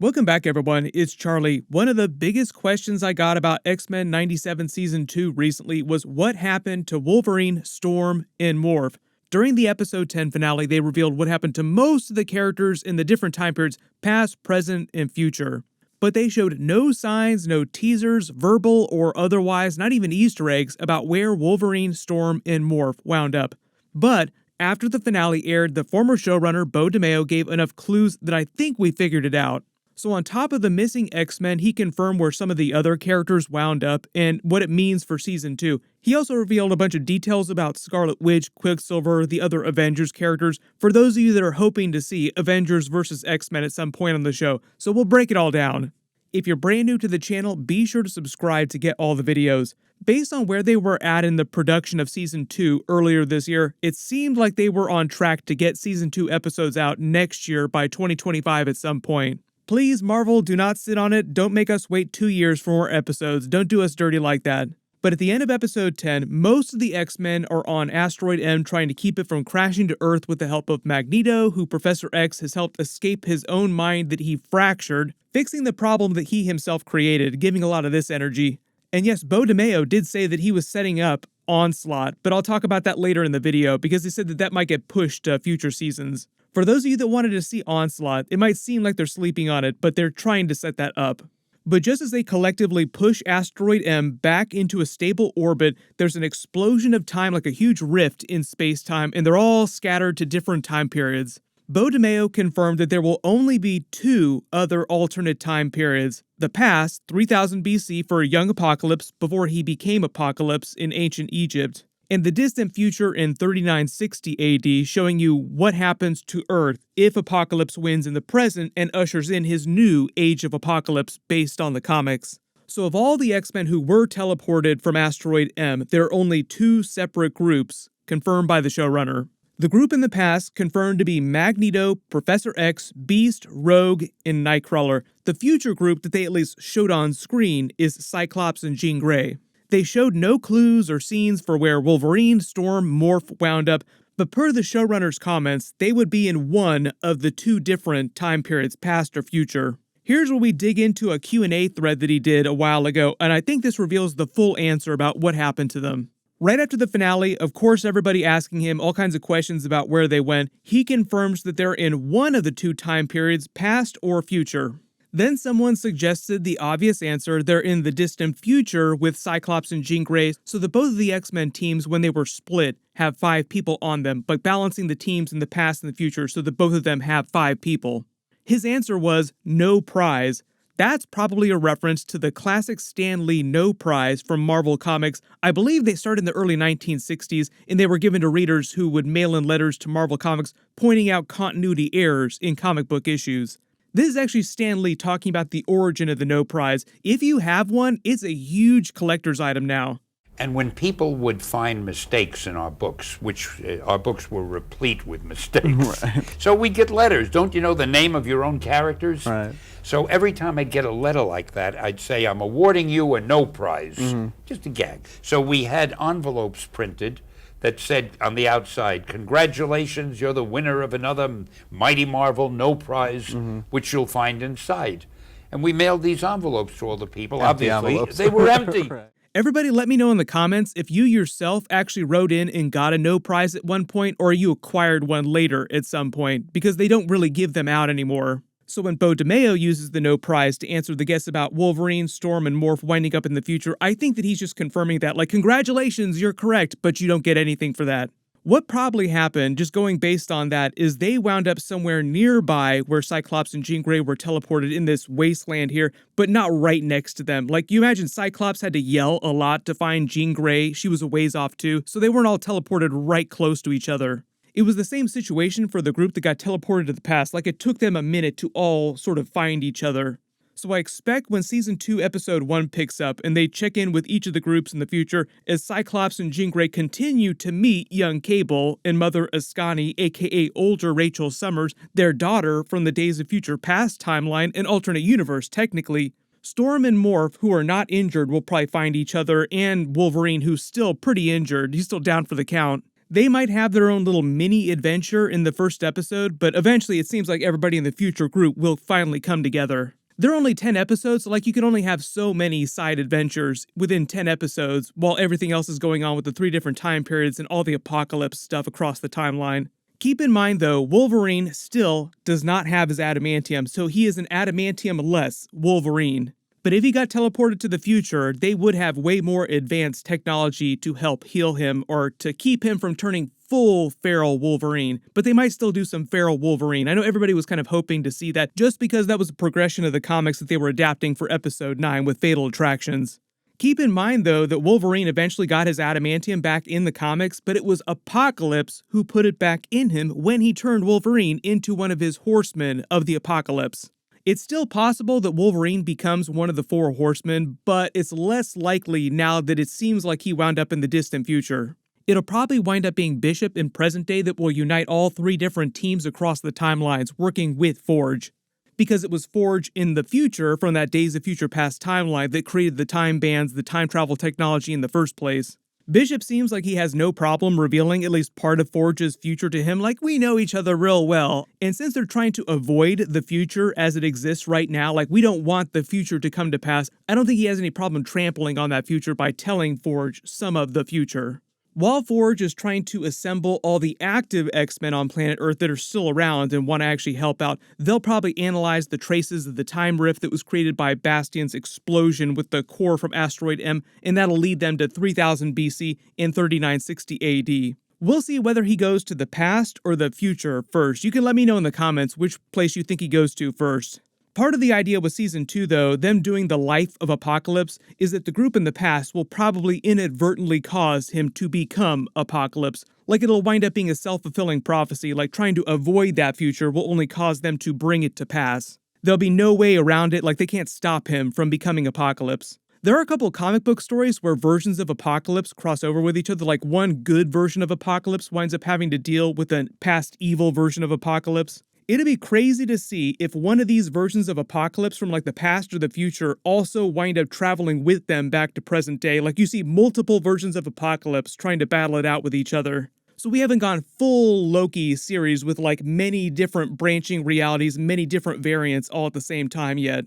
Welcome back, everyone. It's Charlie. One of the biggest questions I got about X-Men 97 Season 2 recently was what happened to Wolverine, Storm, and Morph. During the episode 10 finale, they revealed what happened to most of the characters in the different time periods, past, present, and future. But they showed no signs, no teasers, verbal or otherwise, not even Easter eggs, about where Wolverine, Storm, and Morph wound up. But after the finale aired, the former showrunner, Beau DeMayo, gave enough clues that I think we figured it out. So on top of the missing X-Men, he confirmed where some of the other characters wound up and what it means for Season 2. He also revealed a bunch of details about Scarlet Witch, Quicksilver, the other Avengers characters, for those of you that are hoping to see Avengers vs. X-Men at some point on the show, so we'll break it all down. If you're brand new to the channel, be sure to subscribe to get all the videos. Based on where they were at in the production of Season 2 earlier this year, it seemed like they were on track to get Season 2 episodes out next year by 2025 at some point. Please, Marvel, do not sit on it. Don't make us wait 2 years for more episodes. Don't do us dirty like that. But at the end of episode 10, most of the X-Men are on Asteroid M trying to keep it from crashing to Earth with the help of Magneto, who Professor X has helped escape his own mind that he fractured, fixing the problem that he himself created, giving a lot of this energy. And yes, Beau DeMayo did say that he was setting up Onslaught, but I'll talk about that later in the video because he said that that might get pushed to future seasons. For those of you that wanted to see Onslaught, it might seem like they're sleeping on it, but they're trying to set that up. But just as they collectively push Asteroid M back into a stable orbit, there's an explosion of time like a huge rift in space-time, and they're all scattered to different time periods. Beau DeMayo confirmed that there will only be 2 other alternate time periods. The past, 3000 BC for a young Apocalypse before he became Apocalypse in ancient Egypt, and the distant future in 3960 AD, showing you what happens to Earth if Apocalypse wins in the present and ushers in his new Age of Apocalypse based on the comics. So of all the X-Men who were teleported from Asteroid M, there are only 2 separate groups, confirmed by the showrunner. The group in the past confirmed to be Magneto, Professor X, Beast, Rogue, and Nightcrawler. The future group that they at least showed on screen is Cyclops and Jean Grey. They showed no clues or scenes for where Wolverine, Storm, Morph wound up, but per the showrunner's comments, they would be in one of the 2 different time periods, past or future. Here's where we dig into a Q&A thread that he did a while ago, and I think this reveals the full answer about what happened to them. Right after the finale, of course everybody asking him all kinds of questions about where they went, he confirms that they're in one of the 2 time periods, past or future. Then someone suggested the obvious answer, they're in the distant future with Cyclops and Jean Grey, so that both of the X-Men teams, when they were split, have 5 people on them, but balancing the teams in the past and the future so that both of them have 5 people. His answer was, no prize. That's probably a reference to the classic Stan Lee No Prize from Marvel Comics. I believe they started in the early 1960s, and they were given to readers who would mail in letters to Marvel Comics pointing out continuity errors in comic book issues. This is actually Stan Lee talking about the origin of the No Prize. If you have one, it's a huge collector's item now. And when people would find mistakes in our books, which our books were replete with mistakes, right. So we'd get letters. Don't you know the name of your own characters? Right. So every time I'd get a letter like that, I'd say, I'm awarding you a no prize. Just a gag. So we had envelopes printed that said on the outside, congratulations, you're the winner of another Mighty Marvel No Prize, which you'll find inside. And we mailed these envelopes to all the people. Empty Obviously, envelopes. they were empty. Right. Everybody let me know in the comments if you yourself actually wrote in and got a No Prize at one point, or you acquired one later at some point, because they don't really give them out anymore. So when Beau DeMayo uses the No Prize to answer the guess about Wolverine, Storm, and Morph winding up in the future, I think that he's just confirming that, like, congratulations, you're correct, but you don't get anything for that. What probably happened, just going based on that, is they wound up somewhere nearby where Cyclops and Jean Grey were teleported in this wasteland here, but not right next to them. Like, you imagine Cyclops had to yell a lot to find Jean Grey. She was a ways off too, so they weren't all teleported right close to each other. It was the same situation for the group that got teleported to the past, like it took them a minute to all sort of find each other. So I expect when Season 2 Episode 1 picks up and they check in with each of the groups in the future, as Cyclops and Jean Grey continue to meet young Cable and Mother Ascani, aka older Rachel Summers, their daughter from the Days of Future Past timeline, an alternate universe technically. Storm and Morph, who are not injured, will probably find each other, and Wolverine, who's still pretty injured, he's still down for the count. They might have their own little mini adventure in the first episode, but eventually it seems like everybody in the future group will finally come together. There are only 10 episodes, so you can only have so many side adventures within 10 episodes while everything else is going on with the 3 different time periods and all the apocalypse stuff across the timeline. Keep in mind though, Wolverine still does not have his adamantium, so he is an adamantium-less Wolverine. But if he got teleported to the future, they would have way more advanced technology to help heal him or to keep him from turning full feral Wolverine. But they might still do some feral Wolverine. I know everybody was kind of hoping to see that just because that was a progression of the comics that they were adapting for episode 9 with Fatal Attractions. Keep in mind though that Wolverine eventually got his adamantium back in the comics, but it was Apocalypse who put it back in him when he turned Wolverine into one of his horsemen of the Apocalypse. It's still possible that Wolverine becomes one of the 4 horsemen, but it's less likely now that it seems like he wound up in the distant future. It'll probably wind up being Bishop in present day that will unite all 3 different teams across the timelines working with Forge. Because it was Forge in the future from that Days of Future Past timeline that created the time bands, the time travel technology in the first place. Bishop seems like he has no problem revealing at least part of Forge's future to him, like we know each other real well. And since they're trying to avoid the future as it exists right now, we don't want the future to come to pass, I don't think he has any problem trampling on that future by telling Forge some of the future. While Forge is trying to assemble all the active X-Men on planet Earth that are still around and want to actually help out, they'll probably analyze the traces of the time rift that was created by Bastion's explosion with the core from Asteroid M, and that'll lead them to 3000 BC and 3960 AD. We'll see whether he goes to the past or the future first. You can let me know in the comments which place you think he goes to first. Part of the idea with Season 2, though, them doing the life of Apocalypse, is that the group in the past will probably inadvertently cause him to become Apocalypse. It'll wind up being a self-fulfilling prophecy, trying to avoid that future will only cause them to bring it to pass. There'll be no way around it, they can't stop him from becoming Apocalypse. There are a couple comic book stories where versions of Apocalypse cross over with each other, one good version of Apocalypse winds up having to deal with a past evil version of Apocalypse. It'd be crazy to see if one of these versions of Apocalypse from the past or the future also wind up traveling with them back to present day. You see multiple versions of Apocalypse trying to battle it out with each other. So we haven't gone full Loki series with many different branching realities, many different variants all at the same time yet.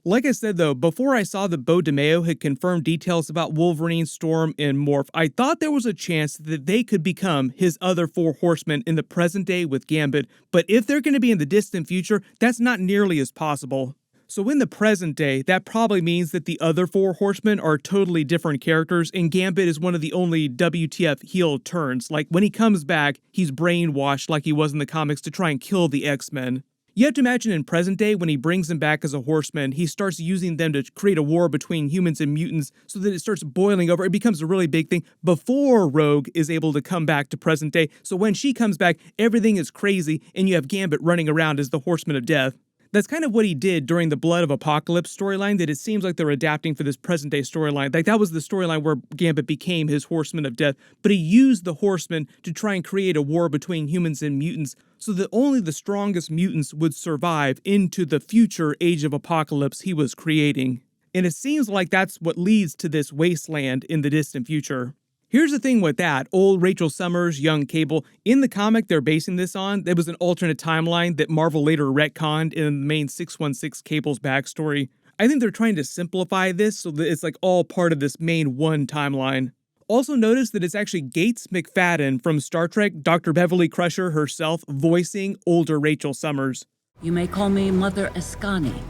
Like I said though, before I saw that Bo DeMeo had confirmed details about Wolverine, Storm, and Morph, I thought there was a chance that they could become his other 4 horsemen in the present day with Gambit, but if they're going to be in the distant future, that's not nearly as possible. So in the present day, that probably means that the other 4 horsemen are totally different characters, and Gambit is one of the only WTF heel turns. When he comes back, he's brainwashed like he was in the comics to try and kill the X-Men. You have to imagine in present day, when he brings them back as a horseman, he starts using them to create a war between humans and mutants so that it starts boiling over. It becomes a really big thing before Rogue is able to come back to present day. So when she comes back, everything is crazy and you have Gambit running around as the Horseman of Death. That's kind of what he did during the Blood of Apocalypse storyline that it seems like they're adapting for this present-day storyline. That was the storyline where Gambit became his Horseman of Death, but he used the Horsemen to try and create a war between humans and mutants so that only the strongest mutants would survive into the future Age of Apocalypse he was creating. And it seems like that's what leads to this wasteland in the distant future. Here's the thing with that, old Rachel Summers, young Cable, in the comic they're basing this on, there was an alternate timeline that Marvel later retconned in the main 616 Cable's backstory. I think they're trying to simplify this so that it's all part of this main one timeline. Also notice that it's actually Gates McFadden from Star Trek, Dr. Beverly Crusher herself, voicing older Rachel Summers. You may call me Mother Ascani,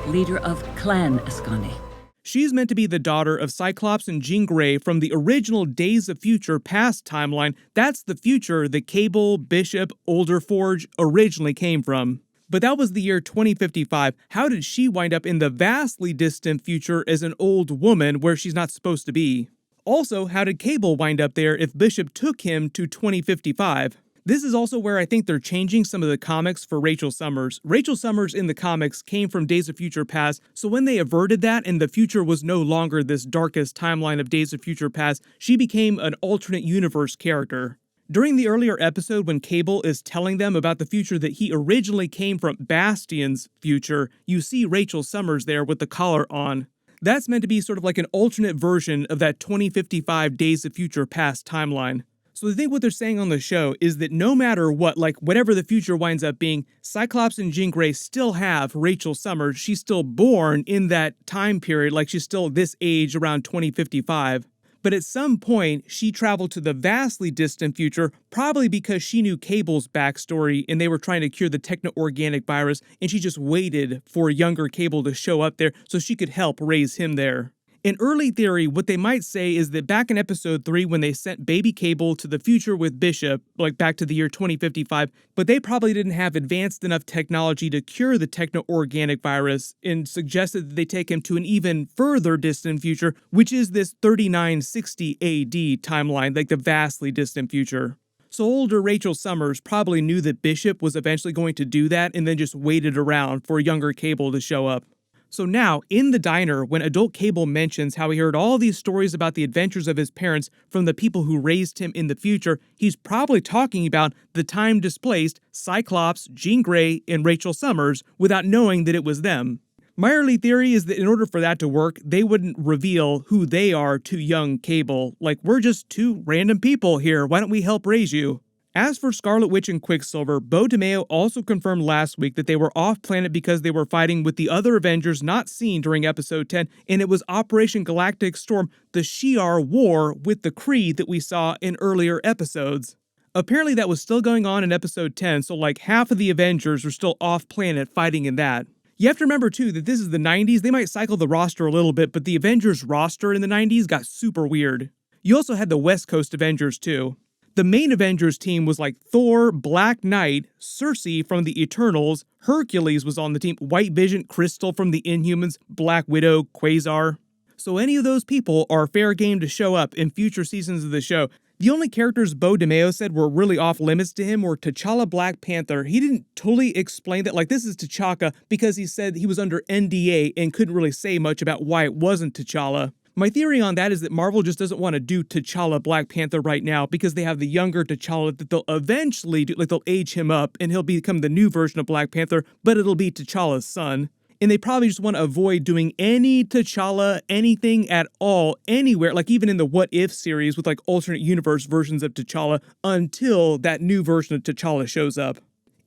leader of Clan Ascani. She's meant to be the daughter of Cyclops and Jean Grey from the original Days of Future Past timeline. That's the future that Cable, Bishop, Older Forge originally came from. But that was the year 2055. How did she wind up in the vastly distant future as an old woman where she's not supposed to be? Also, how did Cable wind up there if Bishop took him to 2055? This is also where I think they're changing some of the comics for Rachel Summers. Rachel Summers in the comics came from Days of Future Past, so when they averted that and the future was no longer this darkest timeline of Days of Future Past, she became an alternate universe character. During the earlier episode when Cable is telling them about the future that he originally came from, Bastion's future, you see Rachel Summers there with the collar on. That's meant to be sort of like an alternate version of that 2055 Days of Future Past timeline. So I think what they're saying on the show is that no matter what, like whatever the future winds up being, Cyclops and Jean Grey still have Rachel Summers. She's still born in that time period, like she's still this age around 2055. But at some point, she traveled to the vastly distant future, probably because she knew Cable's backstory and they were trying to cure the techno-organic virus, and she just waited for younger Cable to show up there so she could help raise him there. In early theory, what they might say is that back in episode 3 when they sent baby Cable to the future with Bishop, like back to the year 2055, but they probably didn't have advanced enough technology to cure the techno-organic virus and suggested that they take him to an even further distant future, which is this 3960 AD timeline, like the vastly distant future. So older Rachel Summers probably knew that Bishop was eventually going to do that and then just waited around for younger Cable to show up. So now, in the diner, when adult Cable mentions how he heard all these stories about the adventures of his parents from the people who raised him in the future, he's probably talking about the time-displaced Cyclops, Jean Grey, and Rachel Summers without knowing that it was them. My early theory is that in order for that to work, they wouldn't reveal who they are to young Cable. Like, we're just two random people here, why don't we help raise you? As for Scarlet Witch and Quicksilver, Bo DeMeo also confirmed last week that they were off-planet because they were fighting with the other Avengers not seen during Episode 10, and it was Operation Galactic Storm, the Shi'ar war with the Kree that we saw in earlier episodes. Apparently that was still going on in Episode 10, so like half of the Avengers were still off-planet fighting in that. You have to remember too that this is the 90s, they might cycle the roster a little bit, but the Avengers roster in the 90s got super weird. You also had the West Coast Avengers too. The main Avengers team was like Thor, Black Knight, Cersei from the Eternals, Hercules was on the team, White Vision, Crystal from the Inhumans, Black Widow, Quasar. So any of those people are fair game to show up in future seasons of the show. The only characters Bo DeMeo said were really off limits to him were T'Challa Black Panther. He didn't totally explain that, like this is T'Chaka, because he said he was under NDA and couldn't really say much about why it wasn't T'Challa. My theory on that is that Marvel just doesn't want to do T'Challa Black Panther right now because they have the younger T'Challa that they'll eventually do, like they'll age him up and he'll become the new version of Black Panther, but it'll be T'Challa's son. And they probably just want to avoid doing any T'Challa, anything at all, anywhere, like even in the What If series with like alternate universe versions of T'Challa until that new version of T'Challa shows up.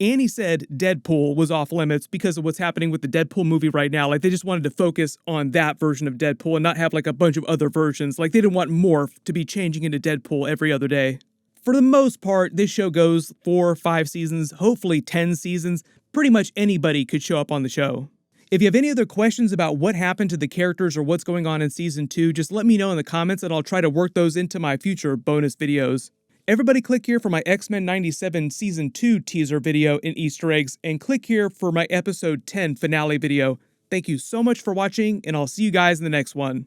And he said Deadpool was off limits because of what's happening with the Deadpool movie right now. Like, they just wanted to focus on that version of Deadpool and not have, like, a bunch of other versions. Like, they didn't want Morph to be changing into Deadpool every other day. For the most part, this show goes 4 or 5 seasons, hopefully 10 seasons. Pretty much anybody could show up on the show. If you have any other questions about what happened to the characters or what's going on in Season 2, just let me know in the comments and I'll try to work those into my future bonus videos. Everybody click here for my X-Men 97 Season 2 teaser video and Easter eggs, and click here for my Episode 10 finale video. Thank you so much for watching, and I'll see you guys in the next one.